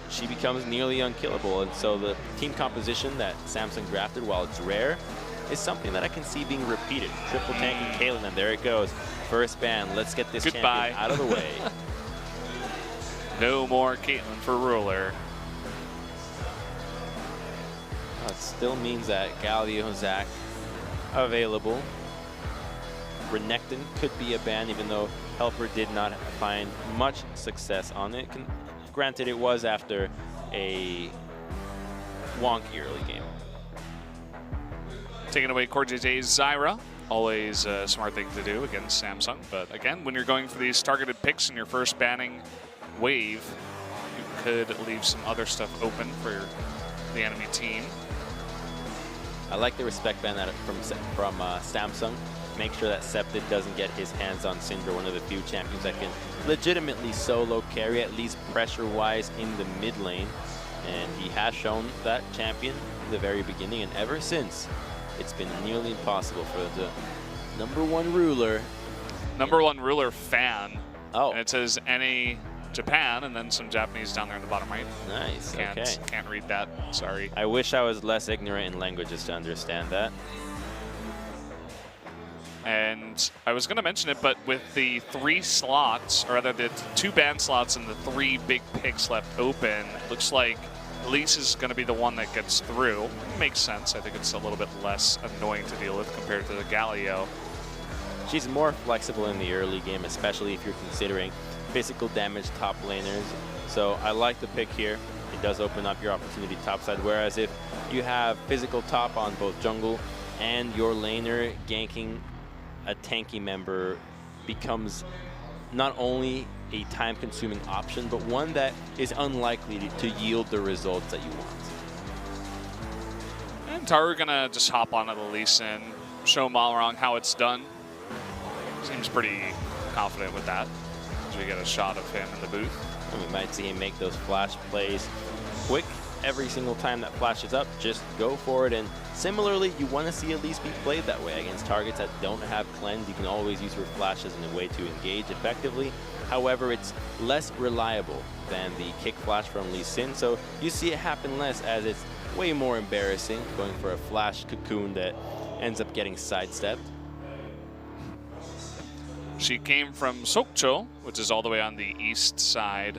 she becomes nearly unkillable. And so the team composition that Samsung drafted, while it's rare, is something that I can see being repeated. Triple tanking Caitlyn, and there it goes. First ban. Let's get this champion out of the way. No more Caitlyn for ruler. It still means that Galio Zach available. Renekton could be a ban, even though Helper did not find much success on it. Granted, it was after a wonky early game. Taking away CoreJJ's Zyra. Always a smart thing to do against Samsung. But again, when you're going for these targeted picks in your first banning wave, you could leave some other stuff open for the enemy team. I like the respect ban that from Samsung. Make sure that Septid doesn't get his hands on Syndra, one of the few champions that can legitimately solo carry, at least pressure-wise, in the mid lane. And he has shown that champion in the very beginning, and ever since, it's been nearly impossible for the #1 ruler. #1 ruler fan. Oh. And it says any Japan, and then some Japanese down there in the bottom right. Nice, okay. Can't read that, sorry. I wish I was less ignorant in languages to understand that. And I was going to mention it, but with the 3 slots, or rather the 2 ban slots and the 3 big picks left open, looks like Elise is going to be the one that gets through. It makes sense. I think it's a little bit less annoying to deal with compared to the Galio. She's more flexible in the early game, especially if you're considering physical damage top laners. So I like the pick here. It does open up your opportunity topside, whereas if you have physical top on both jungle and your laner ganking a tanky member, becomes not only a time-consuming option, but one that is unlikely to yield the results that you want. And Taru gonna just hop onto the Lee Sin, show Malrong how it's done. Seems pretty confident with that, as we get a shot of him in the booth. And we might see him make those flash plays quick. Every single time that flashes up, just go for it. And similarly, you want to see Elise be played that way against targets that don't have cleanse. You can always use her flashes in a way to engage effectively. However, it's less reliable than the kick flash from Lee Sin, so you see it happen less, as it's way more embarrassing going for a flash cocoon that ends up getting sidestepped. She came from Sokcho, which is all the way on the east side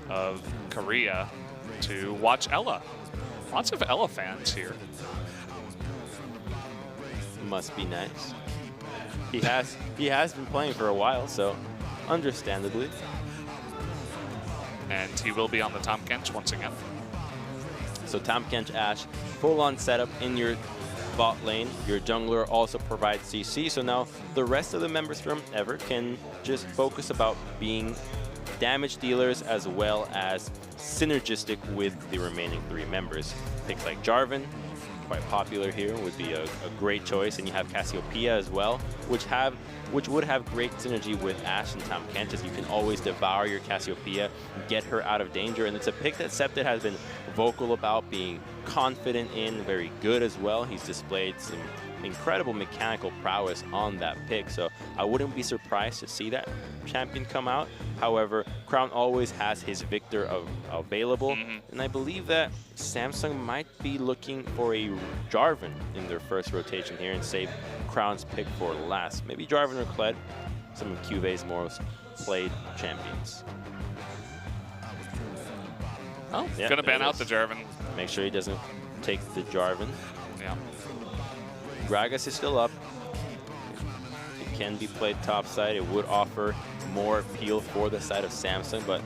of Korea, to watch Ella. Lots of Ella fans here. Must be nice. He has been playing for a while, so understandably. And he will be on the Tahm Kench once again. So Tahm Kench Ashe, full-on setup in your bot lane. Your jungler also provides CC, so now the rest of the members from Ever can just focus about being damage dealers as well as synergistic with the remaining 3 members. Picks like Jarvan, quite popular here, would be a great choice, and you have Cassiopeia as well, which would have great synergy with Ashe and Tahm Kench, as you can always devour your Cassiopeia, get her out of danger. And it's a pick that Septid has been vocal about being confident in, very good as well. He's displayed some incredible mechanical prowess on that pick, so I wouldn't be surprised to see that champion come out. However, Crown always has his Victor available, and I believe that Samsung might be looking for a Jarvan in their first rotation here and save Crown's pick for last. Maybe Jarvan or Kled, some of QV's most played champions. Oh, yeah, gonna ban out the Jarvan. Make sure he doesn't take the Jarvan. Yeah. Gragas is still up. It can be played topside. It would offer more appeal for the side of Samsung, but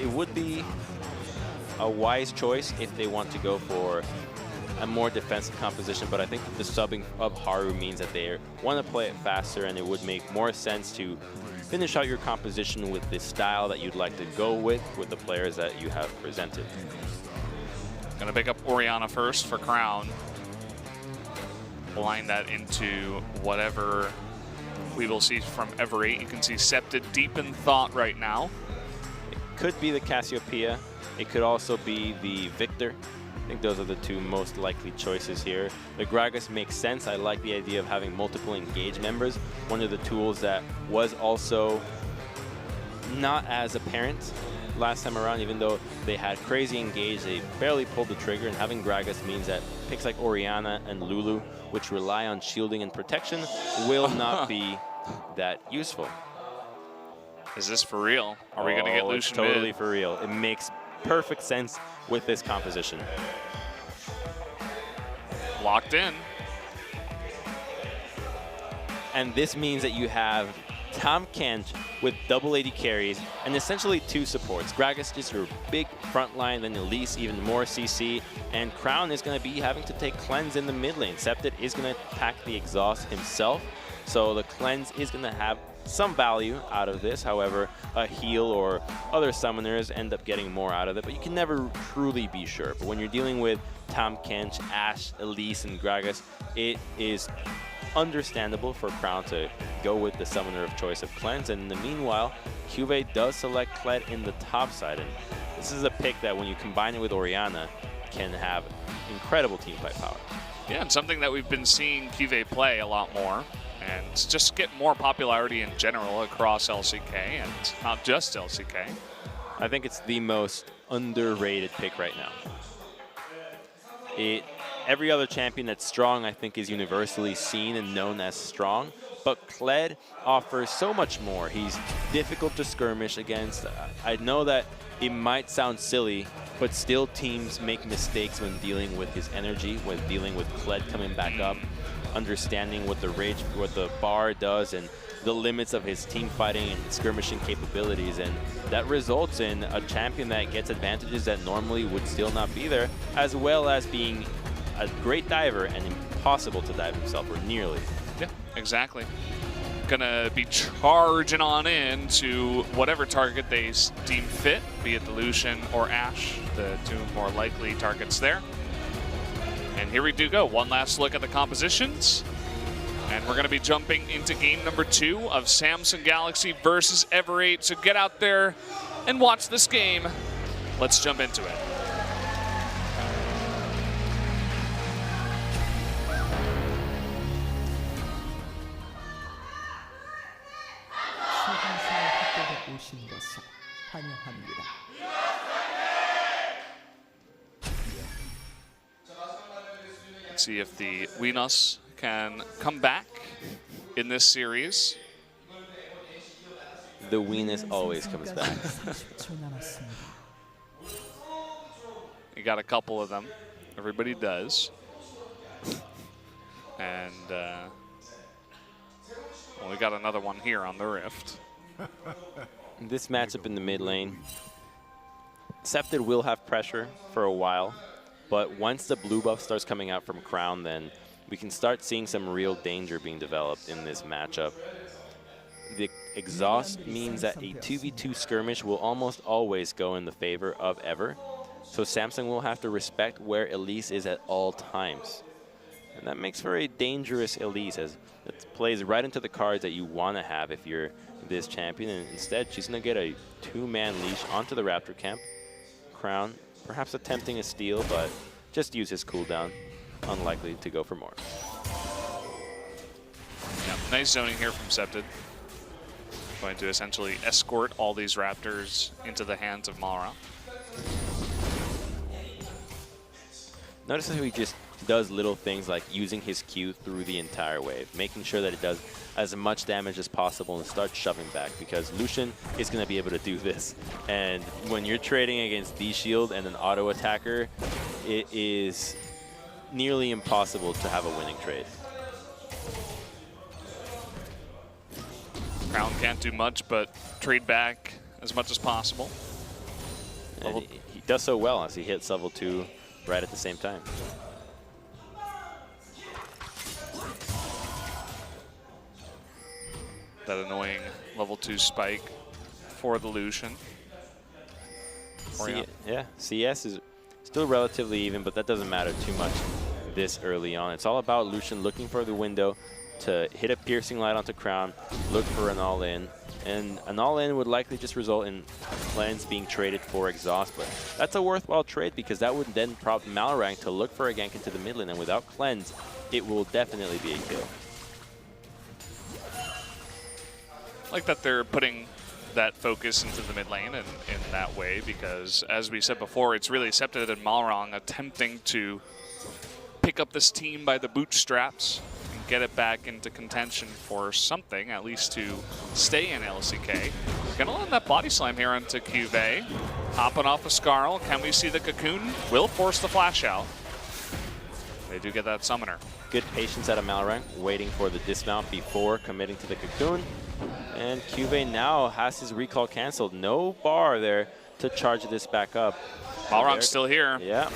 it would be a wise choice if they want to go for a more defensive composition. But I think the subbing of Haru means that they want to play it faster, and it would make more sense to finish out your composition with the style that you'd like to go with the players that you have presented. Gonna pick up Orianna first for Crown. Blind that into whatever we will see from Ever8. You can see Septid deep in thought right now. It could be the Cassiopeia. It could also be the Victor. I think those are the 2 most likely choices here. The Gragas makes sense. I like the idea of having multiple engage members. One of the tools that was also not as apparent last time around, even though they had crazy engage, they barely pulled the trigger, and having Gragas means that picks like Orianna and Lulu, which rely on shielding and protection, will not be that useful. Is this for real? Are we going to get Lucian It's totally mid? for real. It makes perfect sense with this composition. Locked in. And this means that you have Tahm Kench with double AD carries and essentially 2 supports. Gragas just your big front line, then Elise even more CC, and Crown is going to be having to take cleanse in the mid lane. Septed is going to attack the exhaust himself, so the cleanse is going to have some value out of this. However, a heal or other summoners end up getting more out of it, but you can never truly be sure. But when you're dealing with Tahm Kench, Ashe, Elise, and Gragas, it is understandable for Crown to go with the summoner of choice of Cleanse, and in the meanwhile, Cuvée does select Kled in the top side, and this is a pick that when you combine it with Orianna can have incredible teamfight power. Yeah, and something that we've been seeing Cuvée play a lot more, and just get more popularity in general across LCK, and not just LCK. I think it's the most underrated pick right now. Every other champion that's strong, I think, is universally seen and known as strong, but Kled offers so much more. He's difficult to skirmish against. I know that it might sound silly, but still teams make mistakes when dealing with his energy, when dealing with Kled coming back up, understanding what the bar does and the limits of his team fighting and skirmishing capabilities, and that results in a champion that gets advantages that normally would still not be there, as well as being a great diver and impossible to dive himself, or nearly. Yeah, exactly. Gonna be charging on in to whatever target they deem fit, be it the Lucian or Ashe, the 2 more likely targets there. And here we do go. One last look at the compositions. And we're going to be jumping into game number 2 of Samsung Galaxy versus Ever8. So get out there and watch this game. Let's jump into it. Let's see if the Winos can come back in this series. The Venus always comes back. You got a couple of them. Everybody does. And well, we got another one here on the Rift. This matchup in the mid lane, Septed will have pressure for a while, but once the blue buff starts coming out from Crown, then we can start seeing some real danger being developed in this matchup. The exhaust means that a 2v2 skirmish will almost always go in the favor of Ever, so Samsung will have to respect where Elise is at all times. And that makes for a dangerous Elise, as it plays right into the cards that you want to have if you're this champion, and instead she's going to get a 2-man leash onto the Raptor camp. Crown perhaps attempting a steal, but just use his cooldown. Unlikely to go for more. Yeah, nice zoning here from Septed. Going to essentially escort all these Raptors into the hands of Mara. Notice how he just does little things like using his Q through the entire wave, making sure that it does as much damage as possible and start shoving back, because Lucian is going to be able to do this. And when you're trading against D-Shield and an auto attacker, it is nearly impossible to have a winning trade. Crown can't do much but trade back as much as possible. And he does so well as he hits level 2 right at the same time. That annoying level 2 spike for the Lucian. Yeah, CS is still relatively even, but that doesn't matter too much this early on. It's all about Lucian looking for the window to hit a piercing light onto Crown, look for an all-in, and an all-in would likely just result in Cleanse being traded for exhaust, but that's a worthwhile trade because that would then prompt Malrang to look for a gank into the mid lane, and without Cleanse, it will definitely be a kill. I like that they're putting that focus into the mid lane in that way, because as we said before, it's really Septed and Malrang attempting to pick up this team by the bootstraps and get it back into contention for something, at least to stay in LCK. Gonna land that body slam here onto Cuvée. Hopping off a Skarl. Can we see the Cocoon? Will force the flash out. They do get that summoner. Good patience out of Malrang, waiting for the dismount before committing to the Cocoon. And Cuvée now has his recall canceled. No bar there to charge this back up. Malrang's still here. Yeah.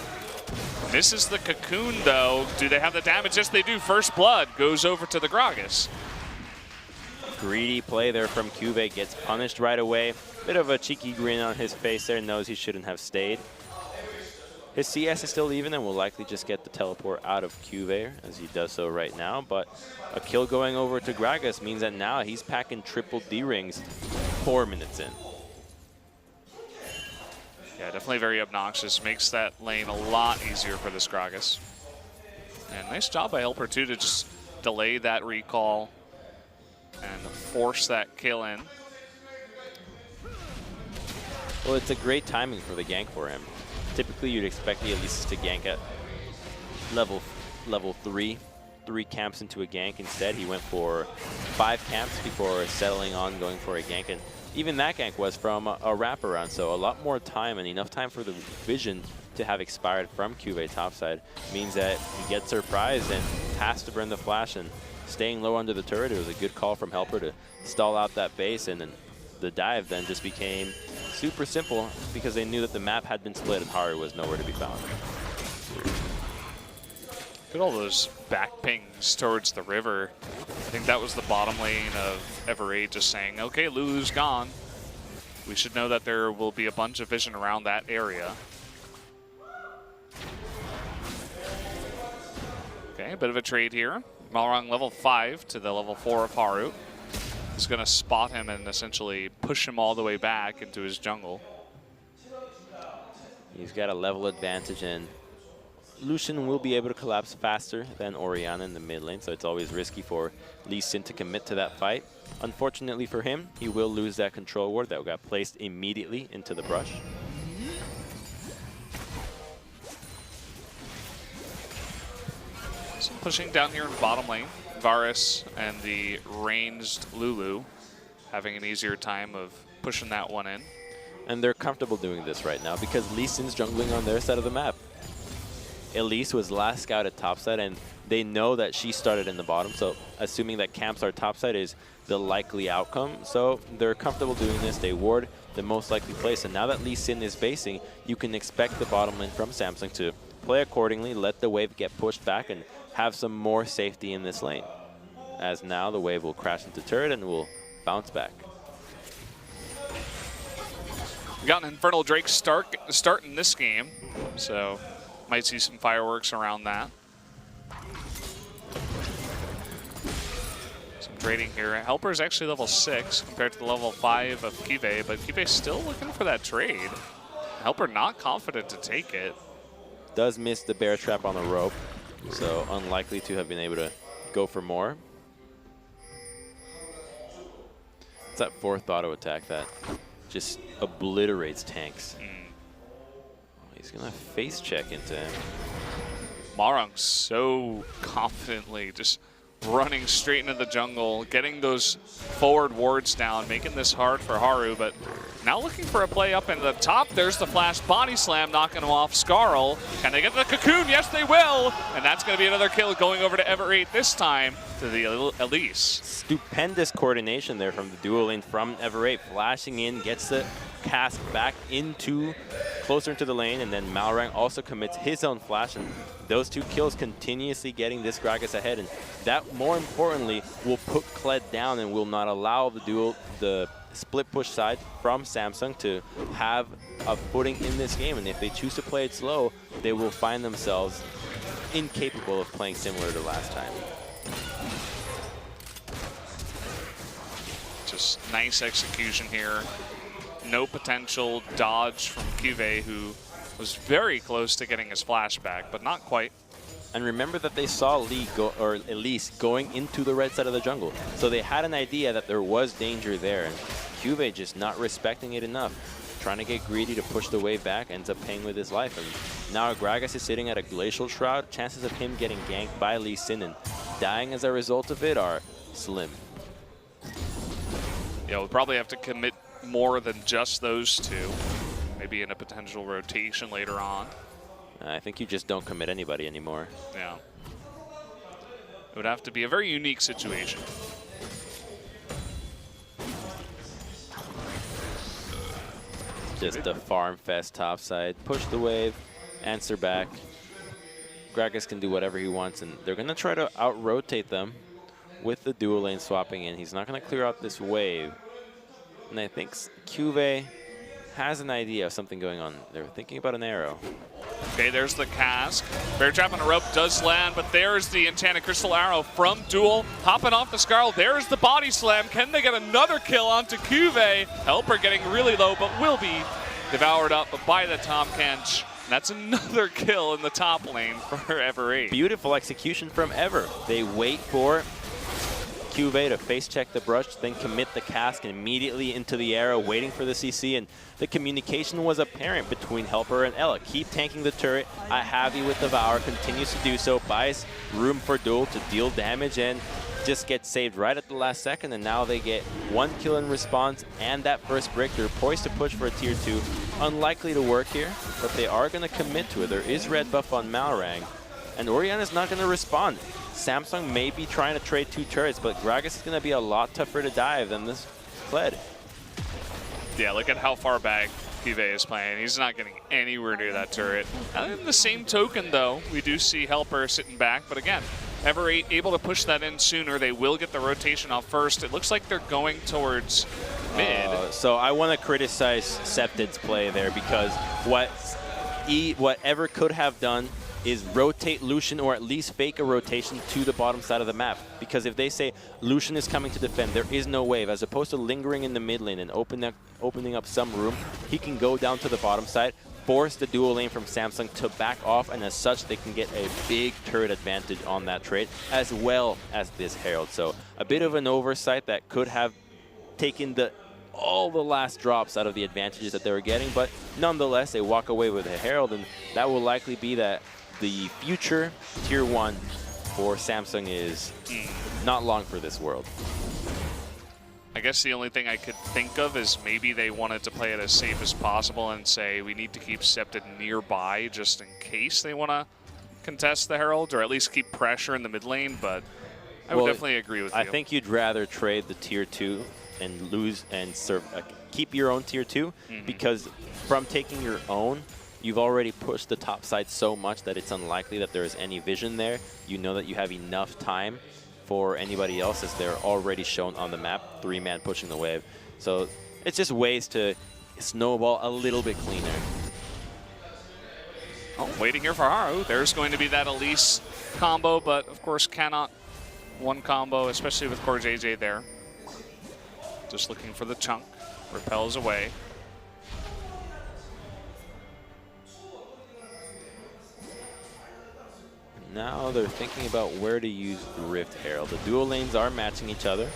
Misses the Cocoon, though. Do they have the damage? Yes, they do. First blood goes over to the Gragas. Greedy play there from Cuvée, gets punished right away. Bit of a cheeky grin on his face there, knows he shouldn't have stayed. His CS is still even and will likely just get the teleport out of Cuvée as he does so right now, but a kill going over to Gragas means that now he's packing triple D rings 4 minutes in. Yeah, definitely very obnoxious. Makes that lane a lot easier for this Gragas. And nice job by Helper too to just delay that recall and force that kill in. Well, it's a great timing for the gank for him. Typically, you'd expect the Elise to gank at level 3 camps into a gank. Instead, he went for 5 camps before settling on going for a gank. And even that gank was from a wraparound, so a lot more time and enough time for the vision to have expired from Cuvée topside means that he gets surprised and has to burn the flash. And staying low under the turret, it was a good call from Helper to stall out that base, and then the dive then just became super simple because they knew that the map had been split and Haru was nowhere to be found. Look at all those back pings towards the river. I think that was the bottom lane of Ever8 just saying, okay, Lulu's gone. We should know that there will be a bunch of vision around that area. Okay, a bit of a trade here. Malrang level 5 to the level 4 of Haru. Is going to spot him and essentially push him all the way back into his jungle. He's got a level advantage, and Lucian will be able to collapse faster than Orianna in the mid lane, so it's always risky for Lee Sin to commit to that fight. Unfortunately for him, he will lose that control ward that got placed immediately into the brush. So pushing down here in bottom lane. Varus and the ranged Lulu having an easier time of pushing that one in. And they're comfortable doing this right now because Lee Sin's jungling on their side of the map. Elise was last scout at topside, and they know that she started in the bottom, so assuming that camps are topside is the likely outcome. So they're comfortable doing this. They ward the most likely place, and now that Lee Sin is basing, you can expect the bottom lane from Samsung to play accordingly, let the wave get pushed back, and have some more safety in this lane. As now the wave will crash into turret and will bounce back. We got an Infernal Drake start in this game, so might see some fireworks around that. Some trading here. Helper's actually level 6 compared to the level 5 of Cuvée, but Cuvé's still looking for that trade. Helper not confident to take it. Does miss the bear trap on the rope, so unlikely to have been able to go for more. It's that 4th auto attack that just obliterates tanks. Oh, he's gonna face check into him. Malrang so confidently just running straight into the jungle, getting those forward wards down, making this hard for Haru, but now looking for a play up in the top. There's the flash body slam, knocking him off Skarl. Can they get the Cocoon? Yes, they will! And that's going to be another kill going over to Ever8, this time to the Elise. Stupendous coordination there from the dual lane from Ever8, flashing in, gets the cast back into closer into the lane, and then Malrang also commits his own flash, and those 2 kills continuously getting this Gragas ahead, and that, more importantly, will put Kled down and will not allow the split push side from Samsung to have a footing in this game. And if they choose to play it slow, they will find themselves incapable of playing similar to last time. Just nice execution here. No potential dodge from Cuvée, who was very close to getting his flashback, but not quite. And remember that they saw Elise going into the right side of the jungle. So they had an idea that there was danger there. And Cuvée just not respecting it enough. Trying to get greedy to push the wave back, ends up paying with his life. And now Gragas is sitting at a Glacial Shroud. Chances of him getting ganked by Lee Sin and dying as a result of it are slim. Yeah, we'll probably have to commit more than just those two. Maybe in a potential rotation later on. I think you just don't commit anybody anymore. Yeah. It would have to be a very unique situation. Just a farm fest topside. Push the wave, answer back. Gragas can do whatever he wants, and they're going to try to out-rotate them with the dual lane swapping in. He's not going to clear out this wave. And I think Cuvée has an idea of something going on. They're thinking about an arrow. Okay, there's the cask. Bear Trap on a rope does land, but there's the Enchanted Crystal Arrow from Duel. Hopping off the Scarl, there's the body slam. Can they get another kill onto Cuvée? Helper getting really low, but will be devoured up by the Tahm Kench. That's another kill in the top lane for Ever8. Beautiful execution from Ever. They wait for Cuvée to face check the brush, then commit the cask immediately into the arrow, waiting for the CC, and the communication was apparent between Helper and Ella. Keep tanking the turret. I have you with Devour, continues to do so, buys room for Duel to deal damage, and just gets saved right at the last second, and now they get 1 kill in response and that first brick. They're poised to push for a tier 2. Unlikely to work here, but they are going to commit to it. There is red buff on Malrang, and Orianna's not going to respond. Samsung may be trying to trade 2 turrets, but Gragas is going to be a lot tougher to dive than this Kled. Yeah, look at how far back Cuvée is playing. He's not getting anywhere near that turret. In the same token, though, we do see Helper sitting back, but again, Ever8 able to push that in sooner. They will get the rotation off first. It looks like they're going towards mid. So I want to criticize Septid's play there, because what Ever could have done is rotate Lucian, or at least fake a rotation to the bottom side of the map. Because if they say Lucian is coming to defend, there is no wave. As opposed to lingering in the mid lane and opening up some room, he can go down to the bottom side, force the dual lane from Samsung to back off, and as such, they can get a big turret advantage on that trade, as well as this Herald. So a bit of an oversight that could have taken all the last drops out of the advantages that they were getting, but nonetheless, they walk away with a Herald, and that will likely be the future tier 1 for Samsung is not long for this world. I guess the only thing I could think of is maybe they wanted to play it as safe as possible and say we need to keep Septid nearby just in case they want to contest the Herald, or at least keep pressure in the mid lane, but I would definitely agree with you. I think you'd rather trade the tier 2 and lose and keep your own tier 2, because from taking your own, you've already pushed the top side so much that it's unlikely that there is any vision there. You know that you have enough time for anybody else, as they're already shown on the map, 3-man pushing the wave. So it's just ways to snowball a little bit cleaner. Oh, waiting here for Haru. There's going to be that Elise combo, but of course cannot one combo, especially with Core JJ there. Just looking for the chunk. Repels away. Now they're thinking about where to use the Rift Herald. The dual lanes are matching each other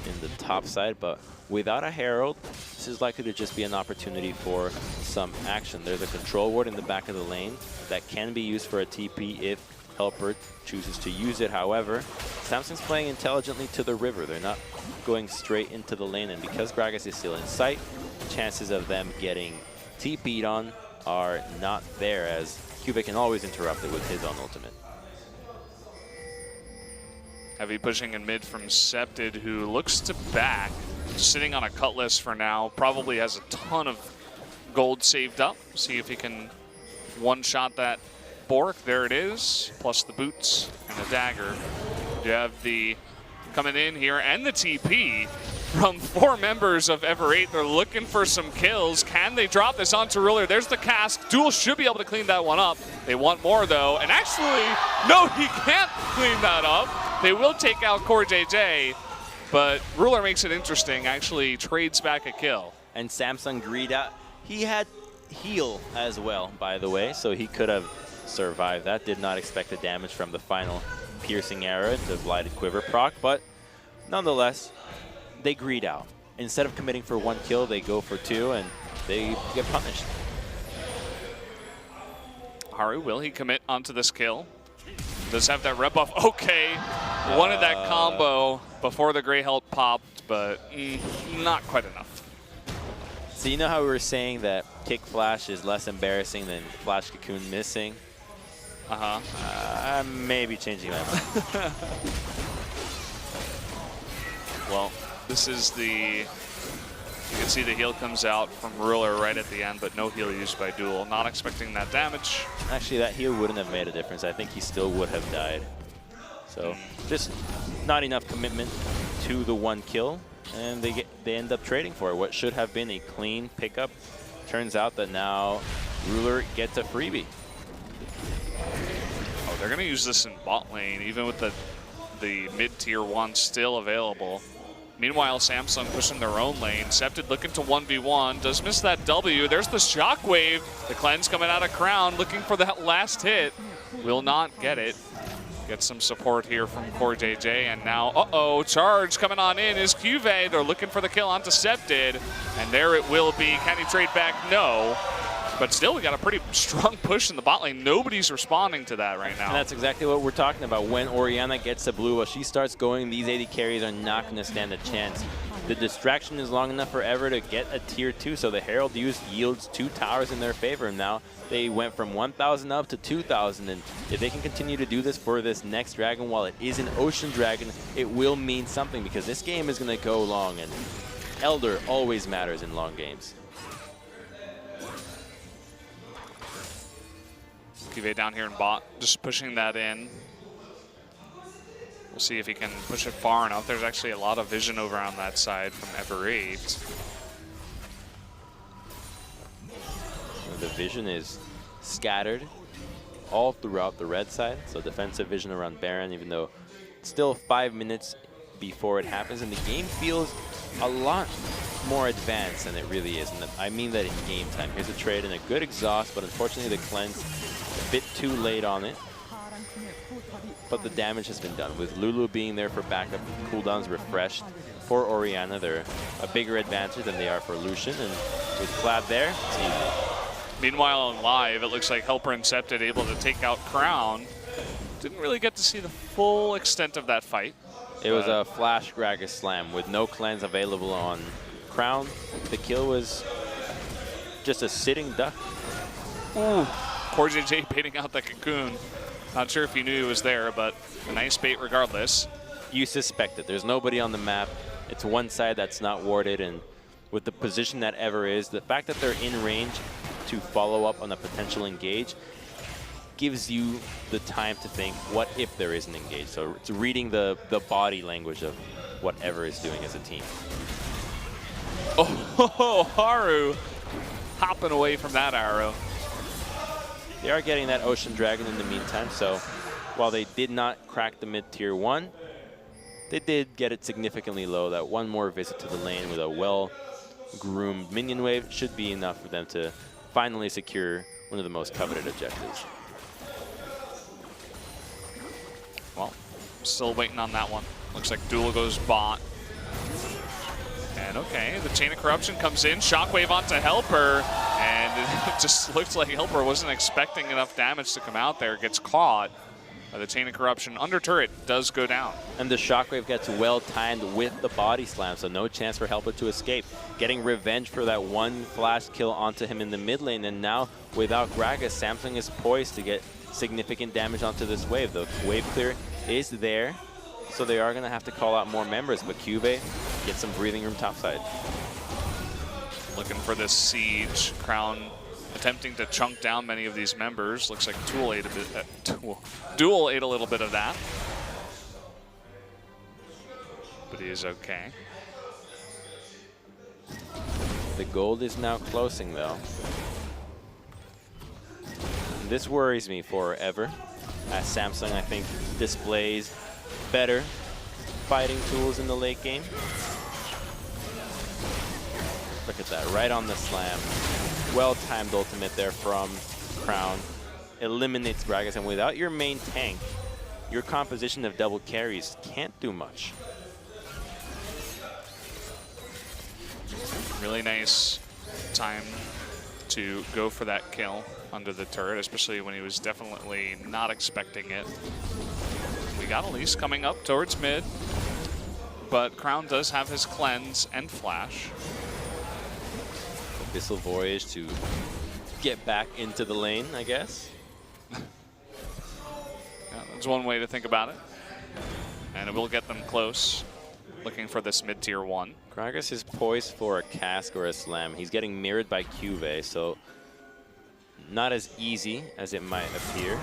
in the top side, but without a Herald, this is likely to just be an opportunity for some action. There's a control ward in the back of the lane that can be used for a TP if Helper chooses to use it. However, Samsung's playing intelligently to the river. They're not going straight into the lane, and because Gragas is still in sight, chances of them getting TP'd on are not there, as Cuvée can always interrupt it with his own ultimate. Heavy pushing in mid from Septid, who looks to back, sitting on a Cutlass for now, probably has a ton of gold saved up. See if he can one-shot that Bork. There it is, plus the boots and the dagger. You have the coming in here and the TP from 4 members of Ever8. They're looking for some kills. Can they drop this onto Ruler? There's the cask. Duel should be able to clean that one up. They want more, though. And actually, no, he can't clean that up. They will take out Core JJ, but Ruler makes it interesting, actually trades back a kill. And Samsung greed out. He had heal as well, by the way, so he could have survived that. Did not expect the damage from the final piercing arrow, the Blighted Quiver proc, but nonetheless, they greed out. instead of committing for 1 kill, they go for 2, and they get punished. Haru, will he commit onto this kill? Does have that red buff. Okay, wanted that combo before the Grey Health popped, but not quite enough. So you know how we were saying that kick flash is less embarrassing than flash cocoon missing? I may be changing my mind. Well, this is the... You can see the heal comes out from Ruler right at the end, but no heal used by Duel. Not expecting that damage. Actually, that heal wouldn't have made a difference. I think he still would have died. So just not enough commitment to the 1 kill, and they end up trading for it. What should have been a clean pickup turns out that now Ruler gets a freebie. Oh, they're going to use this in bot lane, even with the mid-tier 1 still available. Meanwhile, Samsung pushing their own lane. Scepted looking to 1v1. Does miss that W. There's the shockwave. The cleanse coming out of Crown, looking for that last hit. Will not get it. Get some support here from Core JJ. And now, charge coming on in is Cuvée. They're looking for the kill onto Scepted. And there it will be. Can he trade back? No. But still, we got a pretty strong push in the bot lane. Nobody's responding to that right now. And that's exactly what we're talking about. When Orianna gets the blue, well, she starts going, these AD carries are not going to stand a chance. The distraction is long enough for Ever to get a tier 2, so the Herald yields 2 towers in their favor. And now they went from 1,000 up to 2,000. And if they can continue to do this for this next dragon, while it is an Ocean Dragon, it will mean something, because this game is going to go long. And Elder always matters in long games. Cuvée down here in bot, just pushing that in. We'll see if he can push it far enough. There's actually a lot of vision over on that side from Ever8. The vision is scattered all throughout the red side, so defensive vision around Baron, even though it's still 5 minutes before it happens, and the game feels a lot more advanced than it really is. And I mean that in game time. Here's a trade and a good exhaust, but unfortunately the cleanse a bit too late on it. But the damage has been done. With Lulu being there for backup, cooldowns refreshed for Orianna. They're a bigger advantage than they are for Lucian, and with Clad there, it's easy. Meanwhile on live, it looks like Helper and Scepted able to take out Crown. Didn't really get to see the full extent of that fight. It was a flash Gragas slam with no cleanse available on Crown. The kill was just a sitting duck. Ooh. Core JJ baiting out the cocoon. Not sure if he knew he was there, but a nice bait regardless. You suspect it. There's nobody on the map. It's one side that's not warded, and with the position that Ever is, the fact that they're in range to follow up on a potential engage gives you the time to think, what if there is an engage? So it's reading the body language of what Ever is doing as a team. Oh, Haru hopping away from that arrow. They are getting that Ocean Dragon in the meantime, so while they did not crack the mid-tier 1, they did get it significantly low. That one more visit to the lane with a well-groomed minion wave should be enough for them to finally secure one of the most coveted objectives. Well, still waiting on that one. Looks like Duel goes bot. And okay, the Chain of Corruption comes in, Shockwave onto Helper, and it just looks like Helper wasn't expecting enough damage to come out there. Gets caught by the Chain of Corruption. Under turret does go down. And the Shockwave gets well timed with the body slam, so no chance for Helper to escape. Getting revenge for that one flash kill onto him in the mid lane, and now without Gragas, Samsung is poised to get significant damage onto this wave. The wave clear is there, so they are going to have to call out more members, but Cuvée gets some breathing room topside. Looking for this siege. Crown attempting to chunk down many of these members. Looks like Duel ate a bit. Duel ate a little bit of that, but he is okay. The gold is now closing, though. This worries me for Ever, as Samsung, I think, displays better fighting tools in the late game. Look at that, right on the slam. Well-timed ultimate there from Crown. Eliminates Gragas, and without your main tank, your composition of double carries can't do much. Really nice time to go for that kill under the turret, especially when he was definitely not expecting it. We got Elise coming up towards mid, but Crown does have his cleanse and flash. Abyssal Voyage to get back into the lane, I guess. Yeah, that's one way to think about it. And it will get them close, looking for this mid-tier 1. Gragas is poised for a cask or a slam. He's getting mirrored by Cuvee, so not as easy as it might appear.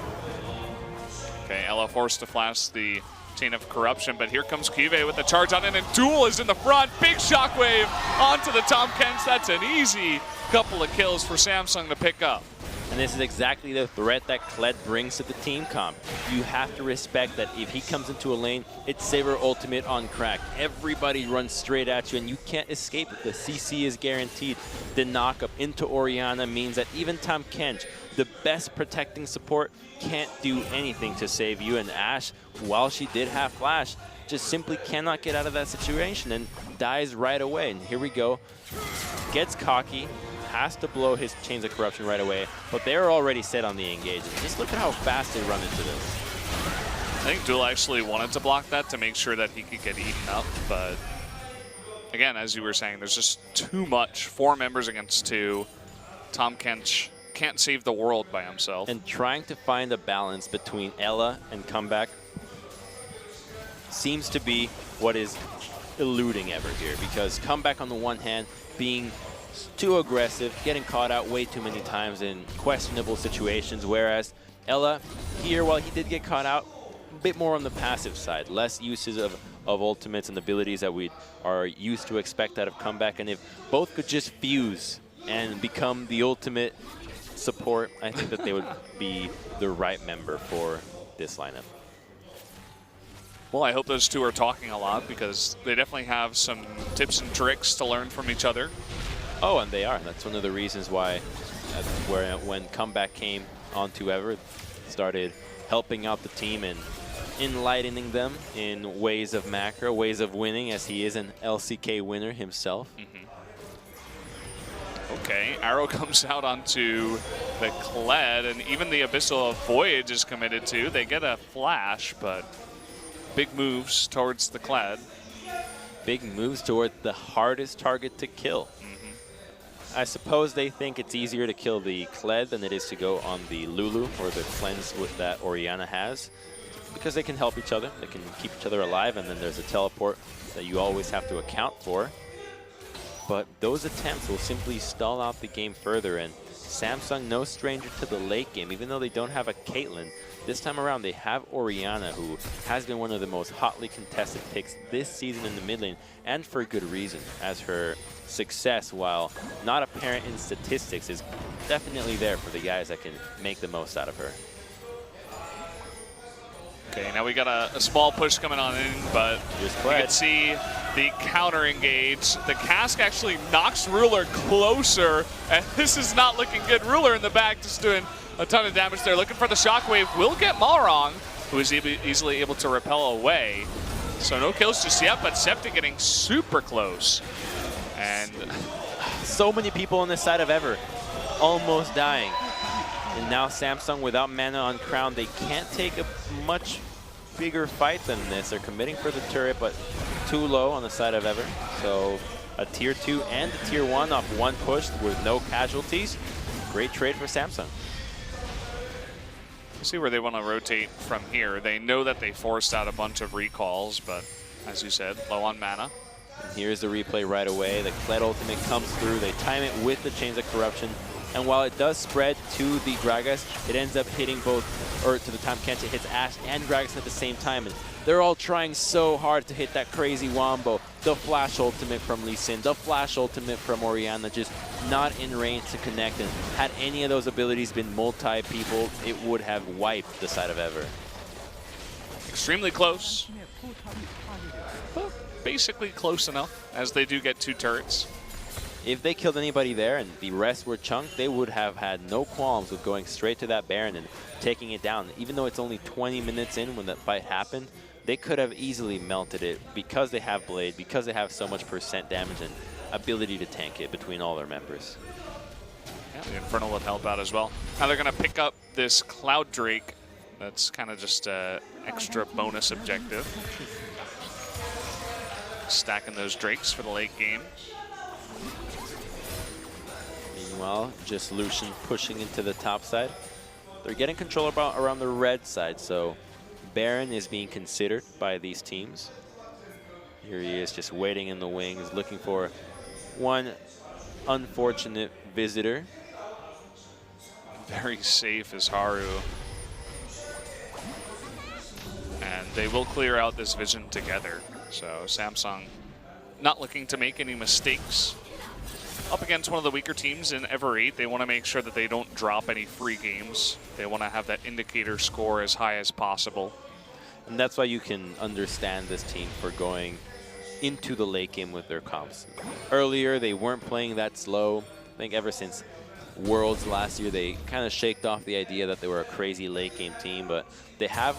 Okay, Ella forced to flash the Chain of Corruption, but here comes Cuvee with the charge on it, and Duel is in the front. Big shockwave onto the Tahm Kench. That's an easy couple of kills for Samsung to pick up. And this is exactly the threat that Kled brings to the team comp. You have to respect that if he comes into a lane, it's Saber ultimate on crack. Everybody runs straight at you, and you can't escape it. The CC is guaranteed. The knockup into Orianna means that even Tahm Kench, the best protecting support, can't do anything to save you. And Ashe, while she did have flash, just simply cannot get out of that situation and dies right away. And here we go. Gets cocky. Has to blow his Chains of Corruption right away, but they're already set on the engage. And just look at how fast they run into this. I think Duel actually wanted to block that to make sure that he could get eaten up, but again, as you were saying, there's just too much. 4 members against 2. Tahm Kench can't save the world by himself. And trying to find a balance between Ella and Comeback seems to be what is eluding Ever here, because Comeback on the one hand being too aggressive, getting caught out way too many times in questionable situations, whereas Ella here, while he did get caught out, a bit more on the passive side, less uses of ultimates and abilities that we are used to expect out of Comeback. And if both could just fuse and become the ultimate support, I think that they would be the right member for this lineup. Well, I hope those two are talking a lot, because they definitely have some tips and tricks to learn from each other. Oh, and they are. That's one of the reasons why when Comeback came onto Ever, started helping out the team and enlightening them in ways of macro, ways of winning, as he is an LCK winner himself. Okay, Arrow comes out onto the Kled, and even the Abyssal Voyage is committed to. They get a flash, but big moves towards the Kled. Big moves toward the hardest target to kill. I suppose they think it's easier to kill the Kled than it is to go on the Lulu or the cleanse that Orianna has, because they can help each other, they can keep each other alive, and then there's a teleport that you always have to account for. But those attempts will simply stall out the game further, and Samsung no stranger to the late game. Even though they don't have a Caitlyn, this time around they have Orianna, who has been one of the most hotly contested picks this season in the mid lane, and for good reason, as her success, while not apparent in statistics, is definitely there for the guys that can make the most out of her. Okay, now we got a small push coming on in, but you can see the counter engage. The cask actually knocks Ruler closer, and this is not looking good. Ruler in the back just doing a ton of damage there, looking for the shockwave. Will get Malrong, who is easily able to repel away. So no kills just yet, but Septi getting super close. And so many people on this side of Ever almost dying. And now Samsung without mana on Crown, they can't take a much bigger fight than this. They're committing for the turret, but too low on the side of Ever. So a tier 2 and a tier 1 off one push with no casualties. Great trade for Samsung. See where they want to rotate from here. They know that they forced out a bunch of recalls, but as you said, low on mana. And here's the replay right away. The Kled ultimate comes through. They time it with the Chains of Corruption. And while it does spread to the Gragas, it ends up hitting both, or to the Tahm Kench, it hits Ashe and Gragas at the same time. And they're all trying so hard to hit that crazy wombo. The flash ultimate from Lee Sin, the flash ultimate from Orianna, just not in range to connect. And had any of those abilities been multi-people, it would have wiped the side of Ever. Extremely close. But basically close enough, as they do get 2 turrets. If they killed anybody there and the rest were chunked, they would have had no qualms with going straight to that Baron and taking it down. Even though it's only 20 minutes in when that fight happened, they could have easily melted it because they have Blade, because they have so much percent damage, and ability to tank it between all their members. Yeah, the Infernal would help out as well. Now they're going to pick up this Cloud Drake. That's kind of just an extra bonus objective. Stacking those Drakes for the late game. Meanwhile, just Lucian pushing into the top side. They're getting control around the red side, so Baron is being considered by these teams. Here he is just waiting in the wings, looking for one unfortunate visitor. Very safe is Haru. And they will clear out this vision together. So Samsung not looking to make any mistakes. Up against one of the weaker teams in Ever8, they want to make sure that they don't drop any free games. They want to have that indicator score as high as possible. And that's why you can understand this team for going into the late game with their comps. Earlier, they weren't playing that slow. I think ever since Worlds last year, they kind of shaked off the idea that they were a crazy late game team, but they have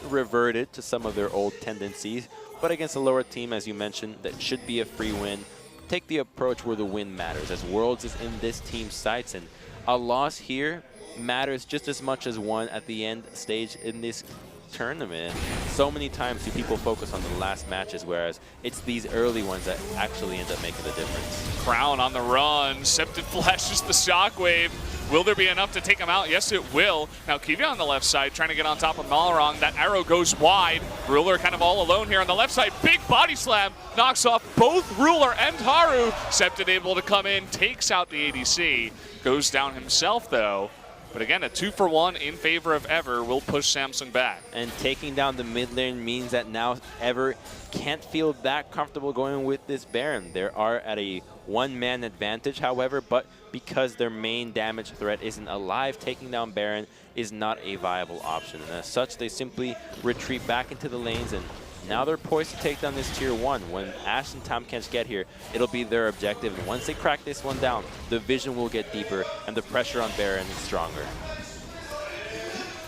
reverted to some of their old tendencies. But against a lower team, as you mentioned, that should be a free win. Take the approach where the win matters, as Worlds is in this team's sights, and a loss here matters just as much as one at the end stage in this tournament. So many times do people focus on the last matches, whereas it's these early ones that actually end up making the difference. Crown on the run. Scepted flashes the shockwave. Will there be enough to take him out? Yes, it will. Now, Kiva on the left side trying to get on top of Malrong. That arrow goes wide. Ruler kind of all alone here on the left side. Big body slam. Knocks off both Ruler and Haru. Scepted able to come in. Takes out the ADC. Goes down himself, though. But again, a 2-for-1 in favor of Ever will push Samsung back. And taking down the mid lane means that now Ever can't feel that comfortable going with this Baron. They are at a one-man advantage, however, but because their main damage threat isn't alive, taking down Baron is not a viable option. And as such, they simply retreat back into the lanes, and now they're poised to take down this tier 1. When Ashe and Tahm Kench get here, it'll be their objective. And once they crack this one down, the vision will get deeper and the pressure on Baron is stronger.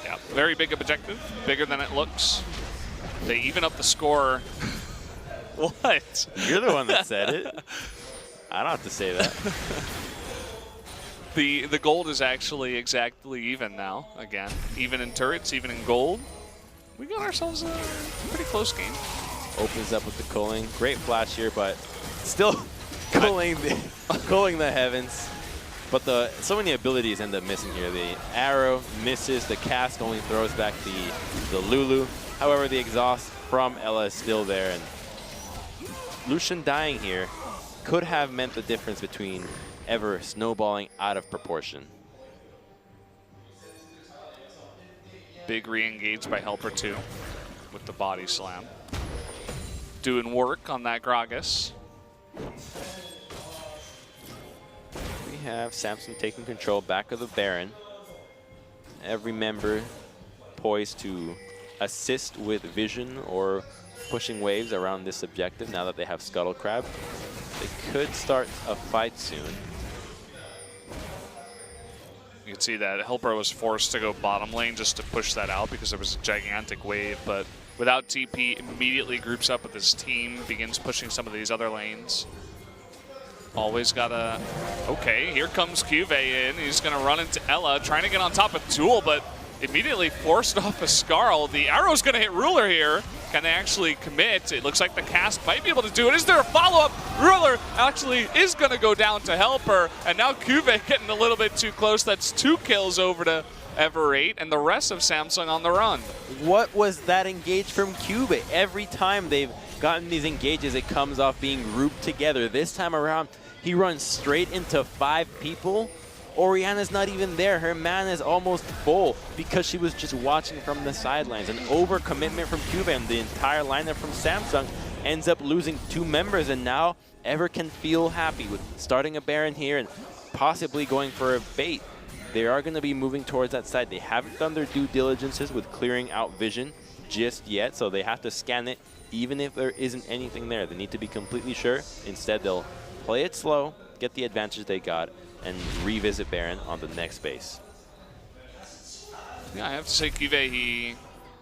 Yeah, very big objective, bigger than it looks. They even up the score. What? You're the one that said it. I don't have to say that. The gold is actually exactly even now, again. Even in turrets, even in gold. We got ourselves a pretty close game. Opens up with the culling. Great flash here, but still culling the heavens. But so many abilities end up missing here. The arrow misses, the cast only throws back the Lulu. However, the exhaust from Ella is still there, and Lucian dying here could have meant the difference between Ever snowballing out of proportion. Big re-engage by Helper 2 with the body slam. Doing work on that Gragas. We have Samsung taking control back of the Baron. Every member poised to assist with vision or pushing waves around this objective now that they have Scuttle Crab. They could start a fight soon. You can see that Helper was forced to go bottom lane just to push that out because there was a gigantic wave, but without TP, immediately groups up with his team, begins pushing some of these other lanes. Always gotta... Okay, here comes Cuve in. He's gonna run into Ella, trying to get on top of Tool, but immediately forced off a Scarl. The arrow's gonna hit Ruler here. Can they actually commit? It looks like the cast might be able to do it. Is there a follow-up? Ruler actually is going to go down to Helper, and now Cuve getting a little bit too close. That's 2 kills over to Ever8, and the rest of Samsung on the run. What was that engage from Cuve? Every time they've gotten these engages, it comes off being grouped together. This time around, he runs straight into 5 people. Oriana's not even there. Her mana is almost full because she was just watching from the sidelines. An overcommitment from Cuba, and the entire lineup from Samsung ends up losing 2 members, and now Ever can feel happy with starting a Baron here and possibly going for a bait. They are going to be moving towards that side. They haven't done their due diligences with clearing out vision just yet, so they have to scan it even if there isn't anything there. They need to be completely sure. Instead, they'll play it slow, get the advantage they got, and revisit Baron on the next base. Yeah, I have to say, Cuve,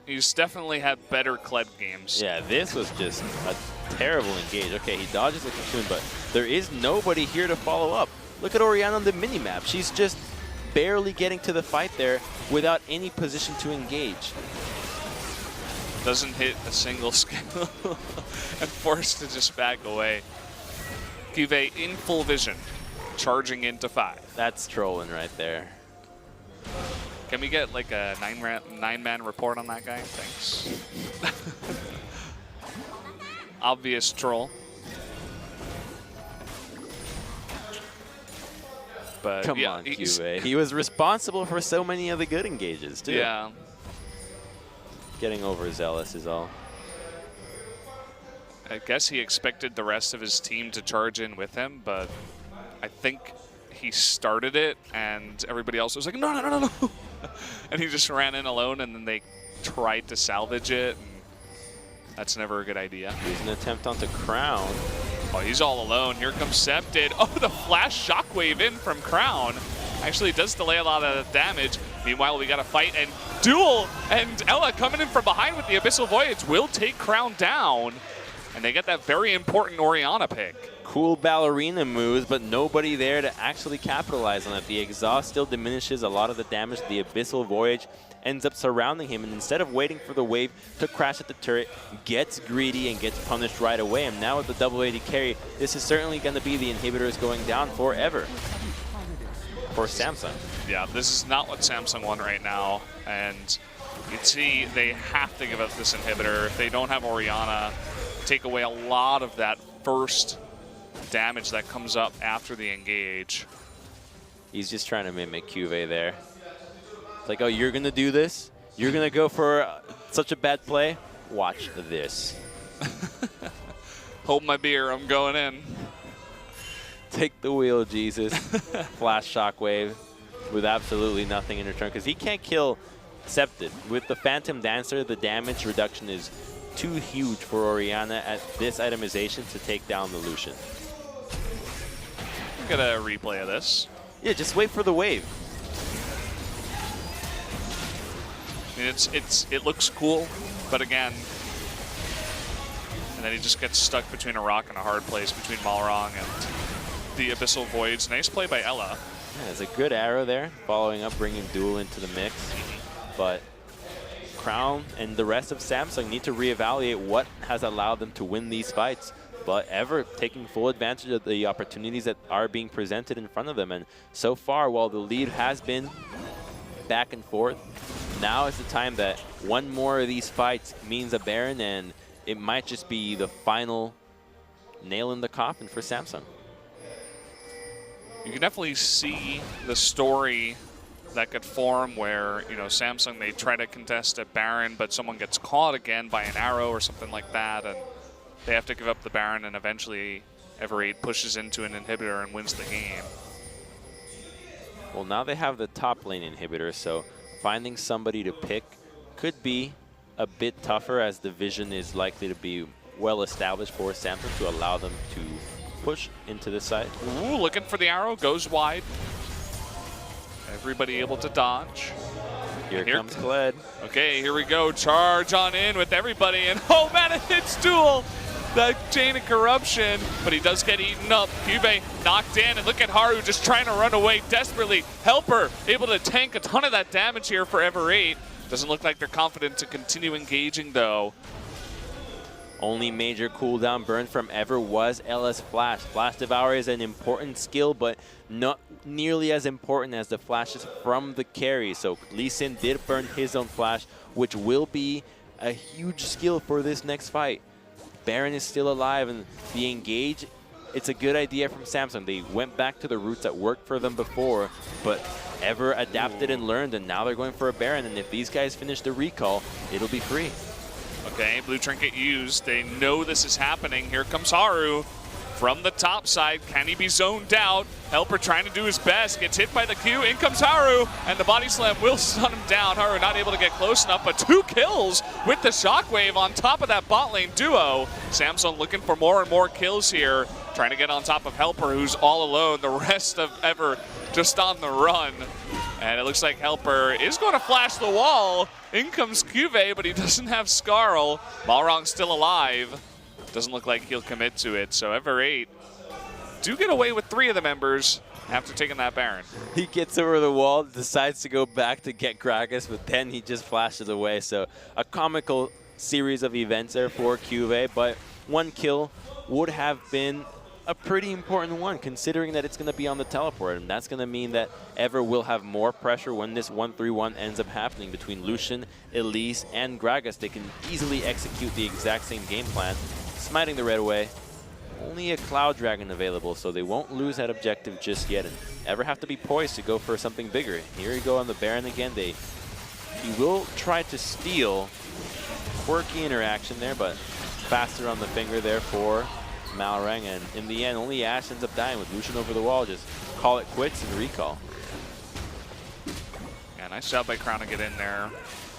he's definitely had better Kled games. Yeah, this was just a terrible engage. Okay, he dodges the cocoon, but there is nobody here to follow up. Look at Orianna on the minimap. She's just barely getting to the fight there without any position to engage. Doesn't hit a single skill and forced to just back away. Cuvée in full vision, charging into 5. That's trolling right there. Can we get like a 9-man report on that guy? Thanks. Obvious troll. But Come yeah, on, Cuvée. He was responsible for so many of the good engages, too. Yeah. Getting overzealous is all. I guess he expected the rest of his team to charge in with him, but I think he started it, and everybody else was like, no, no, no, no, no. And he just ran in alone, and then they tried to salvage it. And that's never a good idea. Here's an attempt onto Crown. Oh, he's all alone. Here comes Septed. Oh, the flash shockwave in from Crown. Actually, it does delay a lot of the damage. Meanwhile, we got a fight, and Duel and Ella coming in from behind with the Abyssal Voyage will take Crown down. And they get that very important Orianna pick. Cool ballerina moves, but nobody there to actually capitalize on it. The exhaust still diminishes a lot of the damage. The Abyssal Voyage ends up surrounding him, and instead of waiting for the wave to crash at the turret, gets greedy and gets punished right away. And now with the double AD carry, this is certainly going to be the inhibitors going down forever for Samsung. Yeah, this is not what Samsung won right now, and you can see they have to give up this inhibitor. If they don't have Orianna, take away a lot of that first damage that comes up after the engage. He's just trying to mimic Cuvée there. It's like, oh, you're going to do this? You're going to go for such a bad play? Watch this. Hold my beer, I'm going in. Take the wheel, Jesus. Flash shockwave with absolutely nothing in return, because he can't kill Septed. With the Phantom Dancer, the damage reduction is too huge for Orianna at this itemization to take down the Lucian. Get a replay of this. Yeah, just wait for the wave. I mean, it looks cool, but again, and then he just gets stuck between a rock and a hard place between Malrong and the Abyssal Voids. Nice play by Ella. Yeah, there's a good arrow there, following up, bringing Duel into the mix. But Crown and the rest of Samsung need to reevaluate what has allowed them to win these fights. But Ever taking full advantage of the opportunities that are being presented in front of them. And so far, while the lead has been back and forth, now is the time that one more of these fights means a Baron, and it might just be the final nail in the coffin for Samsung. You can definitely see the story that could form where, you know, Samsung, they try to contest a Baron, but someone gets caught again by an arrow or something like that, and they have to give up the Baron, and eventually Ever8 pushes into an inhibitor and wins the game. Well, now they have the top lane inhibitor, so finding somebody to pick could be a bit tougher, as the vision is likely to be well established for Samsung to allow them to push into the side. Ooh, looking for the arrow, goes wide. Everybody able to dodge. Here comes Kled. Okay, here we go. Charge on in with everybody, and oh man, it hits Duel. The chain of corruption, but he does get eaten up. Cuvée knocked in, and look at Haru just trying to run away desperately. Helper able to tank a ton of that damage here for Ever8. Doesn't look like they're confident to continue engaging though. Only major cooldown burn from Ever was Ella's Flash. Flash Devour is an important skill, but not nearly as important as the flashes from the carry. So Lee Sin did burn his own Flash, which will be a huge skill for this next fight. Baron is still alive, and the engage, it's a good idea from Samsung. They went back to the routes that worked for them before, but Ever adapted and learned, and now they're going for a Baron, and if these guys finish the recall, it'll be free. Okay, blue trinket used. They know this is happening. Here comes Haru from the top side. Can he be zoned out? Helper trying to do his best. Gets hit by the Q. In comes Haru, and the body slam will stun him down. Haru not able to get close enough, but 2 kills with the shockwave on top of that bot lane duo. Samsung looking for more and more kills here. Trying to get on top of Helper, who's all alone. The rest of Ever just on the run. And it looks like Helper is going to flash the wall. In comes Cuvée, but he doesn't have Skarl. Malrong's still alive. Doesn't look like he'll commit to it. So Ever8 do get away with 3 of the members after taking that Baron. He gets over the wall, decides to go back to get Gragas, but then he just flashes away. So a comical series of events there for Cuvée, but 1 kill would have been a pretty important one, considering that it's going to be on the teleport, and that's going to mean that Ever will have more pressure when this 1-3-1 ends up happening between Lucian, Elise, and Gragas. They can easily execute the exact same game plan, smiting the red away. Only a Cloud Dragon available, so they won't lose that objective just yet, and Ever have to be poised to go for something bigger. Here you go on the Baron again. He will try to steal. Quirky interaction there, but faster on the finger there for Malrang, and in the end, only Ashe ends up dying with Lucian over the wall. Just call it quits and recall. Yeah, nice job by Crown to get in there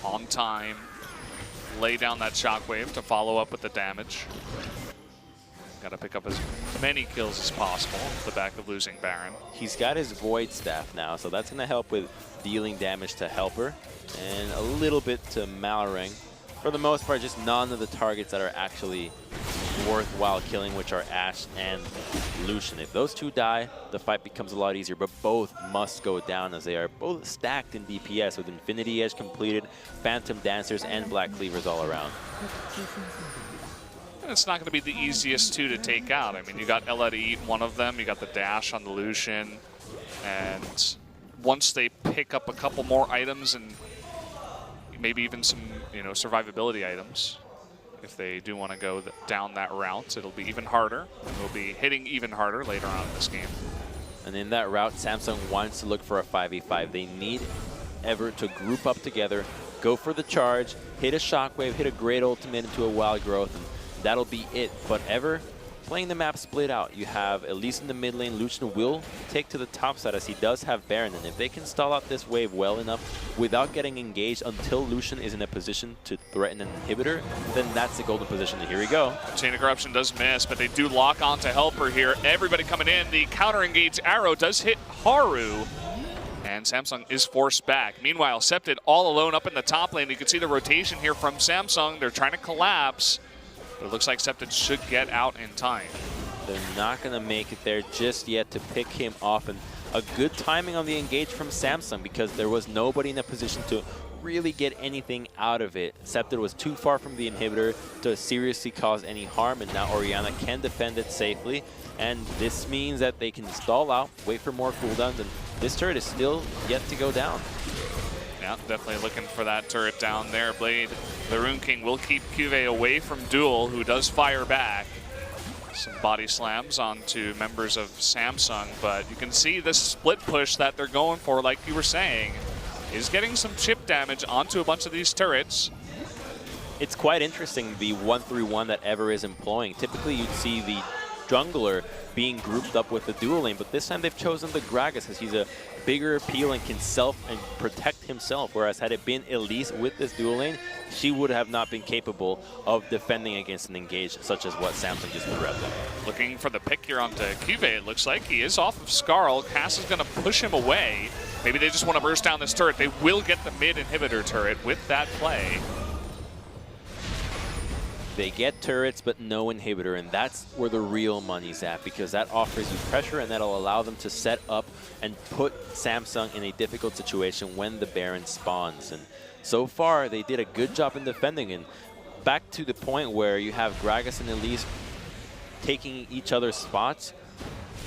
on time, lay down that shockwave to follow up with the damage. Got to pick up as many kills as possible off the back of losing Baron. He's got his Void Staff now, so that's going to help with dealing damage to Helper and a little bit to Malrang. For the most part, just none of the targets that are actually worthwhile killing, which are Ashe and Lucian. If those 2 die, the fight becomes a lot easier, but both must go down as they are both stacked in DPS with Infinity Edge completed, Phantom Dancers, and Black Cleavers all around. It's not going to be the easiest 2 to take out. I mean, you got Ella to eat one of them, you got the dash on the Lucian, and once they pick up a couple more items and maybe even some, survivability items, if they do want to go down that route, it'll be even harder. We'll be hitting even harder later on in this game. And in that route, Samsung wants to look for a 5v5. They need Ever to group up together, go for the charge, hit a shockwave, hit a great ultimate into a wild growth, and that'll be it. But Ever playing the map split out. You have Elise in the mid lane. Lucian will take to the top side as he does have Baron. And if they can stall out this wave well enough without getting engaged until Lucian is in a position to threaten an inhibitor, then that's the golden position. And here we go. Chain of Corruption does miss, but they do lock on to Helper here. Everybody coming in. The counter-engaged arrow does hit Haru. And Samsung is forced back. Meanwhile, Septid all alone up in the top lane. You can see the rotation here from Samsung. They're trying to collapse. But it looks like Septid should get out in time. They're not going to make it there just yet to pick him off. And a good timing on the engage from Samsung because there was nobody in a position to really get anything out of it. Septid was too far from the inhibitor to seriously cause any harm, and now Orianna can defend it safely. And this means that they can stall out, wait for more cooldowns, and this turret is still yet to go down. Yeah, definitely looking for that turret down there. Blade, the Rune King will keep Cuvée away from Duel, who does fire back. Some body slams onto members of Samsung, but you can see this split push that they're going for, like you were saying, is getting some chip damage onto a bunch of these turrets. It's quite interesting, the 1-3-1 that Ever is employing. Typically, you'd see the jungler being grouped up with the dual lane, but this time they've chosen the Gragas because he's a bigger appeal and can self and protect himself, whereas had it been Elise with this dual lane, she would have not been capable of defending against an engage such as what Samsung just threw at them. Looking for the pick here onto Cuvée, it looks like. He is off of Skarl. Cass is going to push him away. Maybe they just want to burst down this turret. They will get the mid inhibitor turret with that play. They get turrets, but no inhibitor, and that's where the real money's at, because that offers you pressure, and that'll allow them to set up and put Samsung in a difficult situation when the Baron spawns. And so far, they did a good job in defending, and back to the point where you have Gragas and Elise taking each other's spots.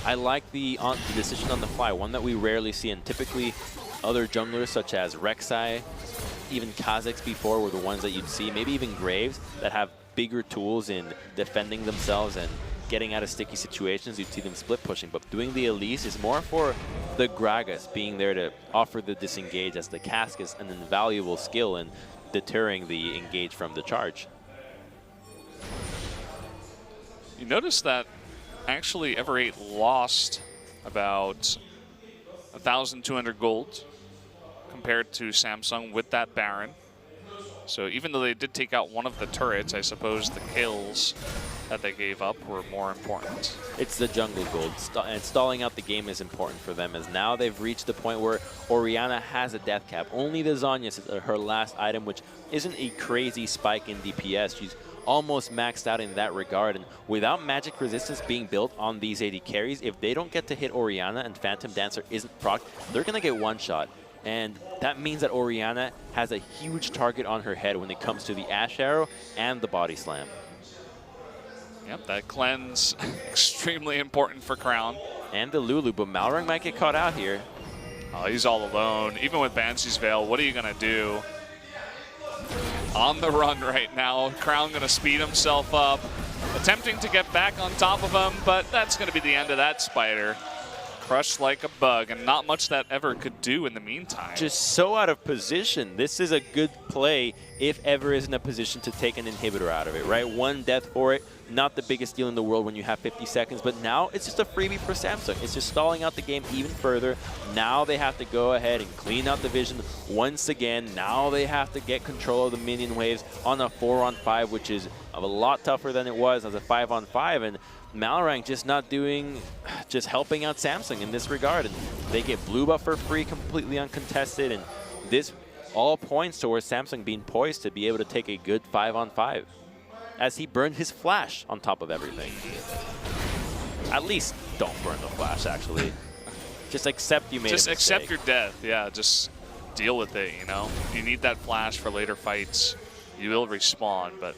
I like the decision on the fly, one that we rarely see, and typically other junglers such as Rek'Sai, even Kha'Zix before were the ones that you'd see, maybe even Graves, that have bigger tools in defending themselves and getting out of sticky situations. You'd see them split pushing, but doing the Elise is more for the Gragas being there to offer the disengage, as the cask is an invaluable skill in deterring the engage from the charge. You notice that actually Ever8 lost about 1,200 gold compared to Samsung with that Baron. So even though they did take out one of the turrets, I suppose the kills that they gave up were more important. It's the jungle gold, and stalling out the game is important for them, as now they've reached the point where Orianna has a death cap. Only the Zhonya's is her last item, which isn't a crazy spike in DPS. She's almost maxed out in that regard. And without magic resistance being built on these AD carries, if they don't get to hit Orianna and Phantom Dancer isn't proc, they're going to get one-shot. And that means that Orianna has a huge target on her head when it comes to the Ash Arrow and the Body Slam. Yep, that cleanse extremely important for Crown. And the Lulu, but Malrang might get caught out here. Oh, he's all alone. Even with Banshee's Veil, what are you going to do? On the run right now. Crown going to speed himself up. Attempting to get back on top of him, but that's going to be the end of that Spider. Crushed like a bug, and not much that Ever could do in the meantime. Just so out of position. This is a good play if Ever is in a position to take an inhibitor out of it, right? One death for it, not the biggest deal in the world when you have 50 seconds, but now it's just a freebie for Samsung. It's just stalling out the game even further. Now they have to go ahead and clean out the vision once again. Now they have to get control of the minion waves on a 4-on-5, which is a lot tougher than it was as a 5-on-5, and Malrang just helping out Samsung in this regard. And they get blue buff for free, completely uncontested, and this all points towards Samsung being poised to be able to take a good 5-on-5 as he burned his flash on top of everything. At least don't burn the flash, actually. Just accept you made a mistake. Just accept your death, yeah, just deal with it, you know? You need that flash for later fights. You will respawn, but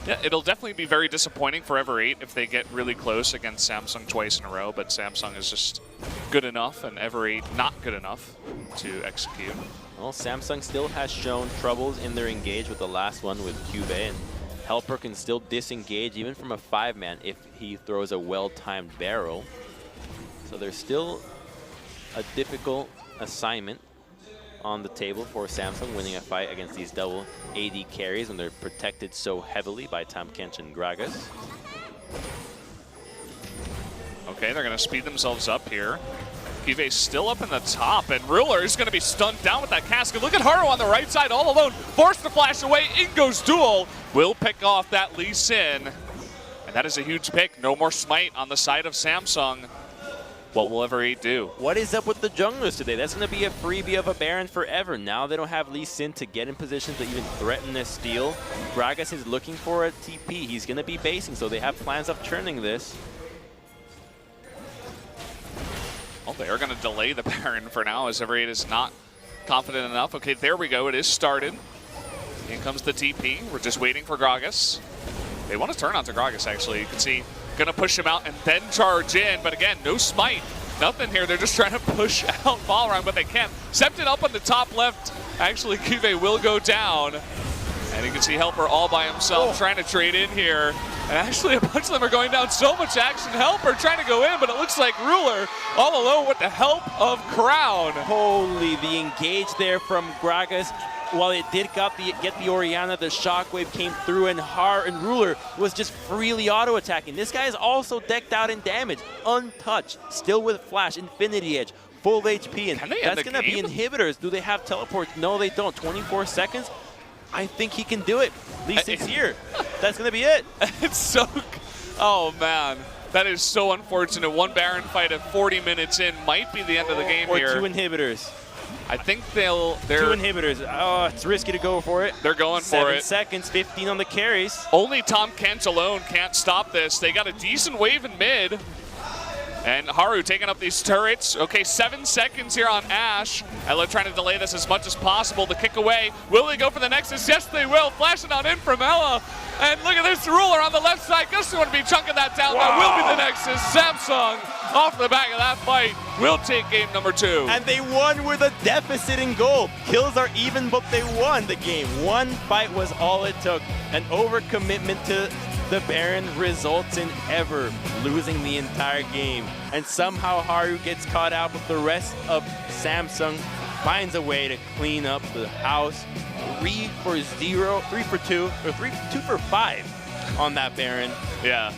yeah, it'll definitely be very disappointing for Ever8 if they get really close against Samsung twice in a row, but Samsung is just good enough and Ever8 not good enough to execute. Well, Samsung still has shown troubles in their engage with the last one with Cube, and Helper can still disengage even from a 5-man if he throws a well-timed barrel. So there's still a difficult assignment on the table for Samsung, winning a fight against these double AD carries when they're protected so heavily by Tahm Kench and Gragas. Okay, they're going to speed themselves up here. Kive's still up in the top, and Ruler is going to be stunned down with that casket. Look at Haru on the right side, all alone, forced to flash away. In goes Duel. Will pick off that Lee Sin, and that is a huge pick. No more smite on the side of Samsung. What will Ever8 do? What is up with the junglers today? That's going to be a freebie of a Baron forever. Now they don't have Lee Sin to get in position to even threaten this steal. Gragas is looking for a TP. He's going to be basing, so they have plans of turning this. Well, they are going to delay the Baron for now, as Ever8 is not confident enough. Okay, there we go. It is started. In comes the TP. We're just waiting for Gragas. They want to turn onto Gragas, actually. You can see, going to push him out and then charge in. But again, no smite. Nothing here. They're just trying to push out Balrog, but they can't. Septed up on the top left. Actually, Kive will go down. And you can see Helper all by himself trying to trade in here. And actually, a bunch of them are going down. So much action. Helper trying to go in, but it looks like Ruler all alone with the help of Crown. Holy, the engage there from Gragas. While it did get the Orianna, the shockwave came through, and Ruler was just freely auto-attacking. This guy is also decked out in damage, untouched, still with flash, infinity edge, full HP, and that's going to be inhibitors. Do they have teleports? No, they don't. 24 seconds? I think he can do it. Lee Sin's here. That's going to be it. It's so... Oh, man. That is so unfortunate. One Baron fight at 40 minutes in might be the end of the game here. Or 2 inhibitors. I think they're 2 inhibitors. Oh, it's risky to go for it. They're going for it. 7 seconds, 15 on the carries. Only Tahm Kench alone can't stop this. They got a decent wave in mid. And Haru taking up these turrets. Okay, 7 seconds here on Ash. Ella trying to delay this as much as possible. The kick away. Will they go for the Nexus? Yes, they will. Flashing on in from Ella. And look at this Ruler on the left side. Guess who would be chunking that down? Wow. That will be the Nexus. Samsung, off the back of that fight, will take game number 2. And they won with a deficit in gold. Kills are even, but they won the game. One fight was all it took. An overcommitment to the Baron results in Ever losing the entire game. And somehow Haru gets caught out, but the rest of Samsung finds a way to clean up the house. 3 for 0, 3 for 2, or 2 for 5 on that Baron. Yeah.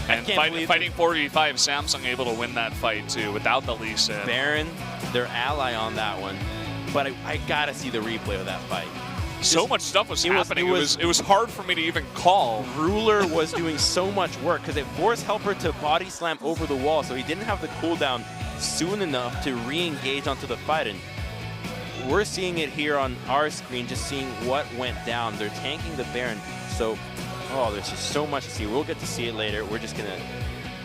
And fighting 4v5, Samsung able to win that fight too without the Lee Sin. Baron, their ally on that one. But I gotta see the replay of that fight. So much stuff was happening. It was hard for me to even call. Ruler was doing so much work because it forced Helper to body slam over the wall, so he didn't have the cooldown soon enough to re-engage onto the fight. And we're seeing it here on our screen, just seeing what went down. They're tanking the Baron, so oh, there's just so much to see. We'll get to see it later. We're just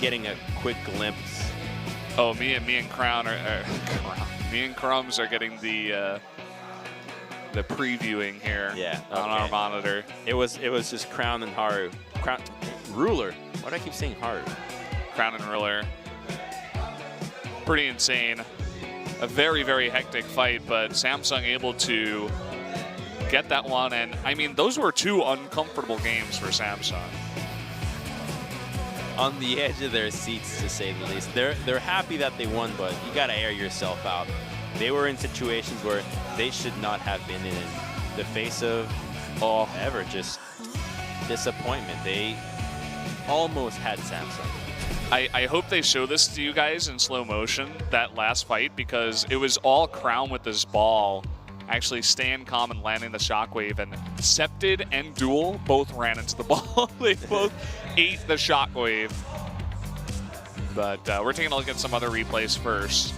getting a quick glimpse. Oh, me and Crown are me and Crumbs are getting the previewing here on our monitor. It was just Crown and Haru. Ruler. Why do I keep saying Haru? Crown and Ruler. Pretty insane. A very, very hectic fight, but Samsung able to get that one. And I mean, those were two uncomfortable games for Samsung. On the edge of their seats, to say the least. They're happy that they won, but you got to air yourself out. They were in situations where they should not have been in the face of ever just disappointment. They almost had Samsung. I hope they show this to you guys in slow motion, that last fight, because it was all Crown with this ball actually staying calm and landing the shockwave, and Scepted and Duel both ran into the ball. They both ate the shockwave. But we're taking a look at some other replays first.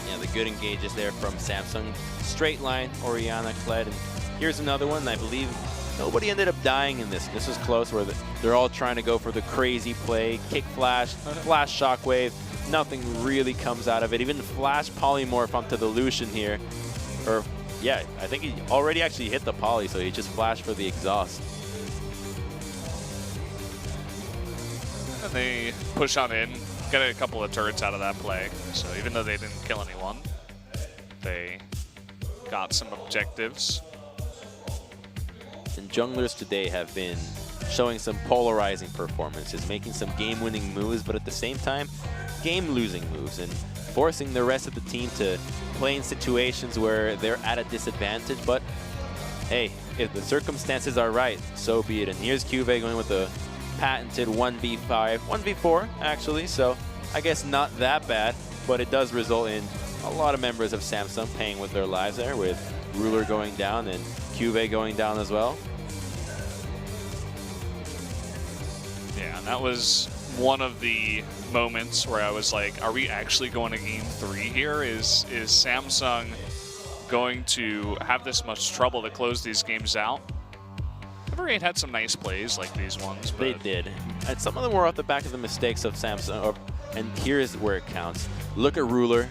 Yeah, the good engages there from Samsung. Straight line, Orianna, Kled, and here's another one. I believe nobody ended up dying in this. This was close, where they're all trying to go for the crazy play, kick flash, flash shockwave. Nothing really comes out of it. Even flash polymorph onto the Lucian here. Or, yeah, I think he already actually hit the poly, so he just flashed for the exhaust. And they push on in, get a couple of turrets out of that play. So even though they didn't kill anyone, they got some objectives. And junglers today have been showing some polarizing performances, making some game-winning moves, but at the same time, game-losing moves, and forcing the rest of the team to play in situations where they're at a disadvantage. But hey, if the circumstances are right, so be it. And here's Cuvée going with the patented 1v5, 1v4 actually, so I guess not that bad, but it does result in a lot of members of Samsung paying with their lives there, with Ruler going down and Cuvée going down as well. Yeah, and that was one of the moments where I was like, are we actually going to game 3 here? Is Samsung going to have this much trouble to close these games out? Ever8 had some nice plays like these ones. But they did. And some of them were off the back of the mistakes of Samsung. And here's where it counts. Look at Ruler.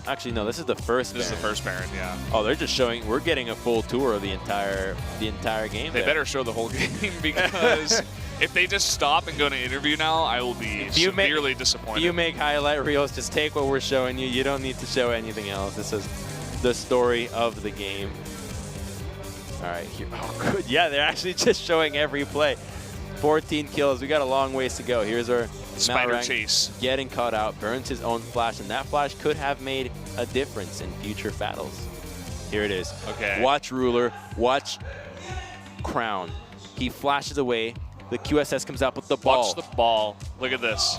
Actually, no, this is the first Baron. This is the first Baron, yeah. Oh, they're just showing, we're getting a full tour of the entire game. They better show the whole game, because if they just stop and go to interview now, I will be severely disappointed. If you make highlight reels, just take what we're showing you. You don't need to show anything else. This is the story of the game. All right, here. Oh, good. Yeah, they're actually just showing every play. 14 kills. We got a long ways to go. Here's our Spider Malrang chase. Getting caught out, burns his own flash, and that flash could have made a difference in future battles. Here it is. Okay. Watch Ruler. Watch Crown. He flashes away. The QSS comes out with the ball. Watch the ball. Look at this.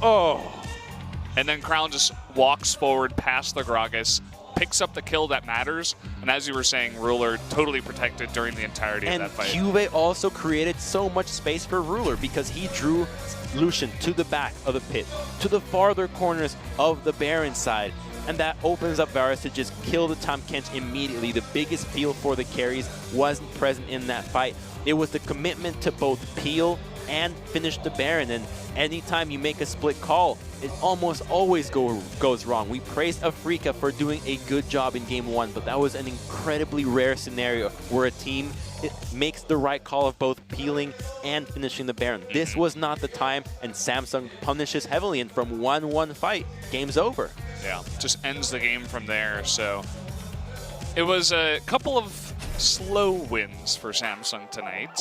Oh. And then Crown just walks forward past the Gragas, picks up the kill that matters, and as you were saying, Ruler totally protected during the entirety of that fight. And Cuvée also created so much space for Ruler, because he drew Lucian to the back of the pit, to the farther corners of the Baron side, and that opens up Varus to just kill the Tahm Kench immediately. The biggest peel for the carries wasn't present in that fight. It was the commitment to both peel and finish the Baron, and anytime you make a split call, it almost always goes wrong. We praised Afrika for doing a good job in Game 1, but that was an incredibly rare scenario where a team makes the right call of both peeling and finishing the Baron. This was not the time, and Samsung punishes heavily, and from 1-1 fight, game's over. Yeah, just ends the game from there. So it was a couple of slow wins for Samsung tonight.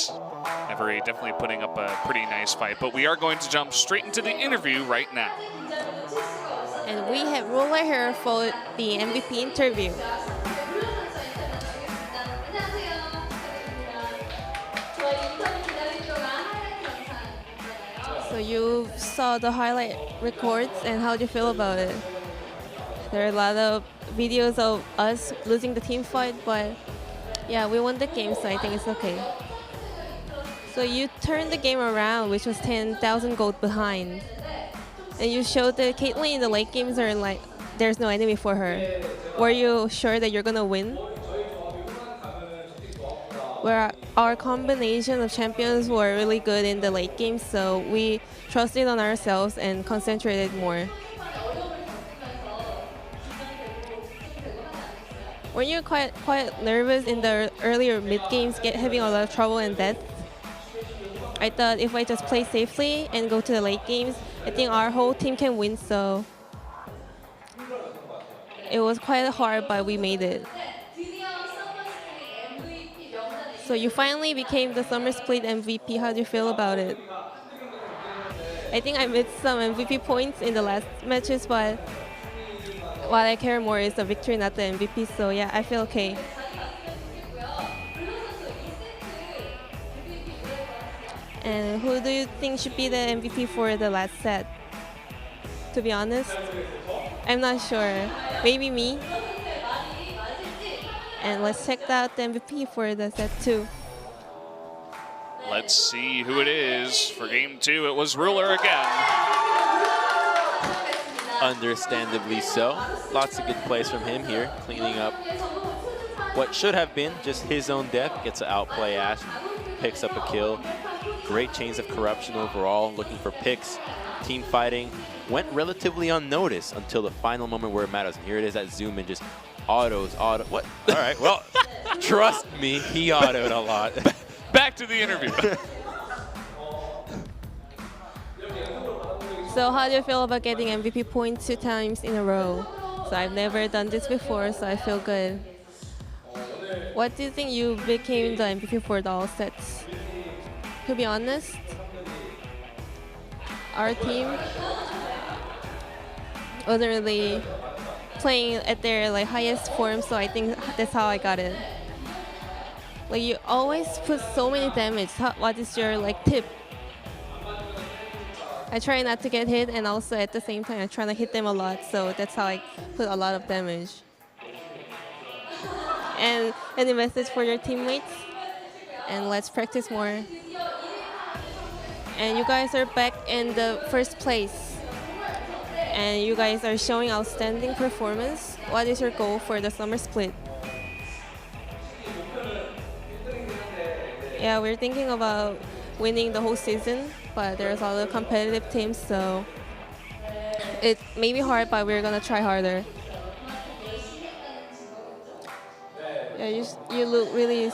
Ever8 definitely putting up a pretty nice fight, but we are going to jump straight into the interview right now. And we have Ruler here for the MVP interview. So you saw the highlight records, and how do you feel about it? There are a lot of videos of us losing the team fight, but yeah, we won the game, so I think it's okay. So you turned the game around, which was 10,000 gold behind. And you showed that Caitlyn in the late games are like there's no enemy for her. Were you sure that you're gonna win? Where our combination of champions were really good in the late game, so we trusted on ourselves and concentrated more. Were you quite nervous in the earlier mid games, having a lot of trouble and death? I thought if I just play safely and go to the late games, I think our whole team can win. So it was quite hard, but we made it. So you finally became the Summer Split MVP. How do you feel about it? I think I missed some MVP points in the last matches, but what I care more is the victory, not the MVP. So yeah, I feel okay. And who do you think should be the MVP for the last set? To be honest, I'm not sure. Maybe me. And let's check out the MVP for the set 2. Let's see who it is. For game 2, it was Ruler again. Understandably so. Lots of good plays from him here, cleaning up what should have been just his own death. Gets to outplay Ash, picks up a kill. Great chains of corruption overall, looking for picks. Team fighting went relatively unnoticed until the final moment where it matters. And here it is at Zoom and just auto. What? All right, well, trust me, he autoed a lot. Back to the interview. So how do you feel about getting MVP points 2 times in a row? So I've never done this before, so I feel good. What do you think you became the MVP for the all sets? To be honest, our team wasn't really playing at their highest form, so I think that's how I got it. You always put so many damage. What is your tip? I try not to get hit, and also at the same time I try to hit them a lot, so that's how I put a lot of damage. And any message for your teammates? And let's practice more. And you guys are back in the first place. And you guys are showing outstanding performance. What is your goal for the Summer Split? Yeah, we're thinking about winning the whole season, but there's a lot of competitive teams, so it may be hard, but we're gonna try harder. Yeah, you look really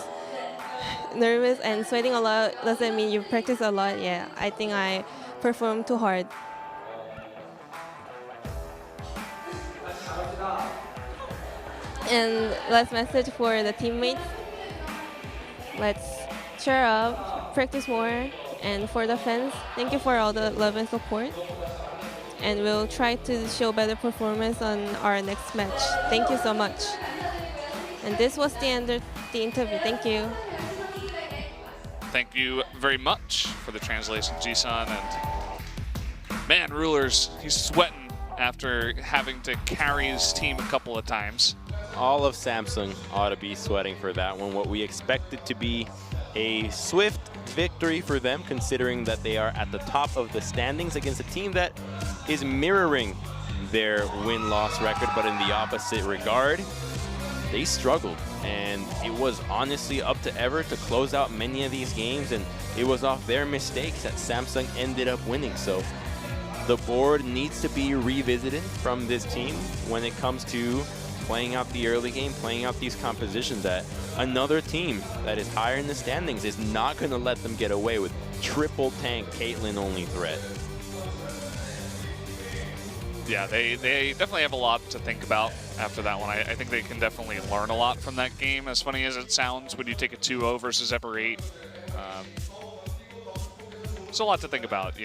nervous and sweating a lot. Doesn't mean you practice a lot. Yeah, I think I performed too hard. And last message for the teammates. Let's cheer up, practice more, and for the fans, thank you for all the love and support. And we'll try to show better performance on our next match. Thank you so much. And this was the end of the interview. Thank you. Thank you very much for the translation, Jisun. And man, Rulers, he's sweating after having to carry his team a couple of times. All of Samsung ought to be sweating for that one. What we expected to be a swift victory for them, considering that they are at the top of the standings against a team that is mirroring their win-loss record, but in the opposite regard. They struggled, and it was honestly up to Ever to close out many of these games, and it was off their mistakes that Samsung ended up winning. So the board needs to be revisited from this team when it comes to playing out the early game, playing out these compositions, that another team that is higher in the standings is not going to let them get away with triple tank Caitlyn only threat. Yeah, they definitely have a lot to think about after that one. I think they can definitely learn a lot from that game, as funny as it sounds when you take a 2-0 versus Ever8. There's a lot to think about,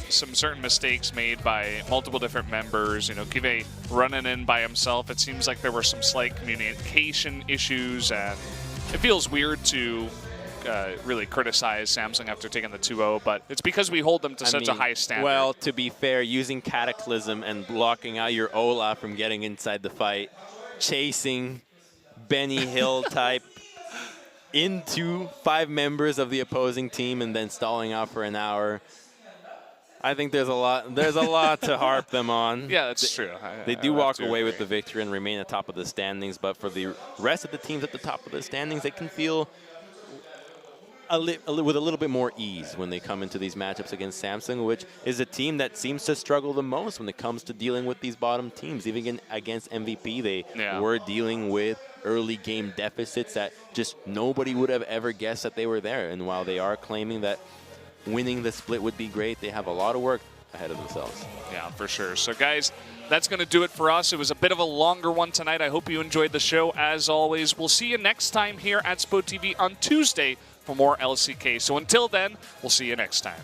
some certain mistakes made by multiple different members. Kive running in by himself. It seems like there were some slight communication issues, and it feels weird to really criticize Samsung after taking the 2-0, but it's because we hold them to such a high standard. Well, to be fair, using Cataclysm and blocking out your Ola from getting inside the fight, chasing Benny Hill type into 5 members of the opposing team and then stalling out for an hour. I think there's a lot to harp them on. Yeah, that's true. They do walk away with the victory and remain at the top of the standings, but for the rest of the teams at the top of the standings, they can feel with a little bit more ease when they come into these matchups against Samsung, which is a team that seems to struggle the most when it comes to dealing with these bottom teams. Even against MVP, they were dealing with early game deficits that just nobody would have ever guessed that they were there. And while they are claiming that winning the split would be great, they have a lot of work ahead of themselves. Yeah, for sure. So, guys, that's going to do it for us. It was a bit of a longer one tonight. I hope you enjoyed the show. As always, we'll see you next time here at SPO TV on Tuesday for more LCK. So until then, we'll see you next time.